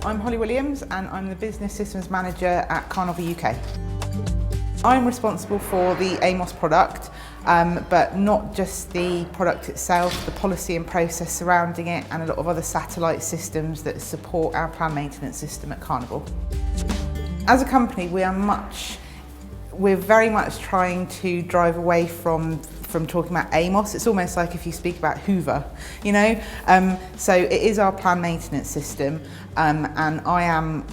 I'm Holly Williams and I'm the Business Systems Manager at Carnival UK. I'm responsible for the AMOS product, but not just the product itself, the policy and process surrounding it and a lot of other satellite systems that support our plan maintenance system at Carnival. As a company, we're very much trying to drive away from talking about AMOS. It's almost like if you speak about Hoover, you know? So it is our plan maintenance system, and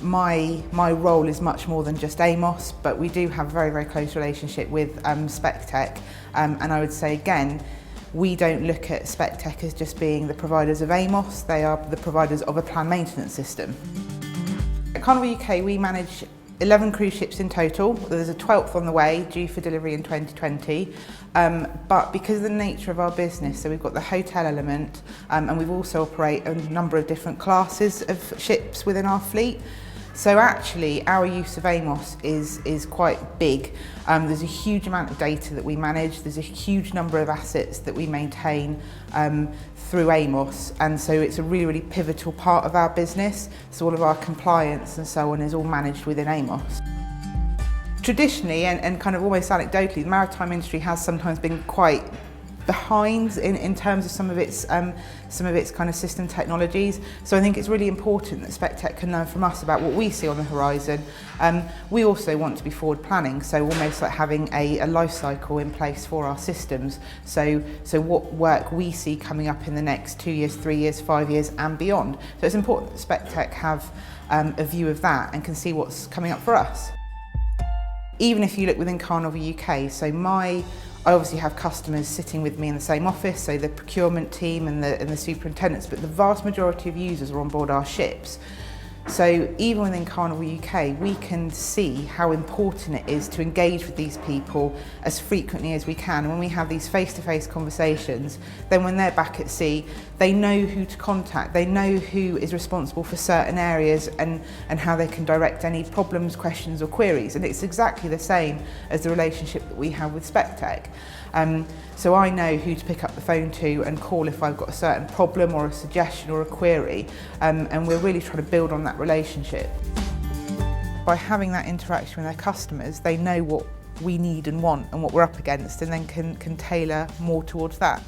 my role is much more than just AMOS, but we do have a very, very close relationship with SpecTech, and I would say again, we don't look at SpecTech as just being the providers of AMOS, they are the providers of a plan maintenance system. At Carnival UK, we manage 11 cruise ships in total. There's a 12th on the way, due for delivery in 2020. But because of the nature of our business, so we've got the hotel element, and we've also operate a number of different classes of ships within our fleet. So actually, our use of AMOS is quite big. There's a huge amount of data that we manage. There's a huge number of assets that we maintain through AMOS, and so it's a really, really pivotal part of our business. So all of our compliance and so on is all managed within AMOS. Traditionally, and kind of almost anecdotally, the maritime industry has sometimes been quite behind in terms of some of its kind of system technologies. So I think it's really important that SpecTech can learn from us about what we see on the horizon. We also want to be forward planning, so almost like having a life cycle in place for our systems. So what work we see coming up in the next 2 years, 3 years, 5 years and beyond. So it's important that SpecTech have a view of that and can see what's coming up for us. Even if you look within Carnival UK, so I obviously have customers sitting with me in the same office, so the procurement team and the superintendents, but the vast majority of users are on board our ships. So even within Carnival UK, we can see how important it is to engage with these people as frequently as we can. And when we have these face-to-face conversations, then when they're back at sea, they know who to contact, they know who is responsible for certain areas and how they can direct any problems, questions or queries. And it's exactly the same as the relationship that we have with SpecTech. So I know who to pick up the phone to and call if I've got a certain problem or a suggestion or a query, and we're really trying to build on that relationship. By having that interaction with our customers, they know what we need and want and what we're up against, and then can tailor more towards that.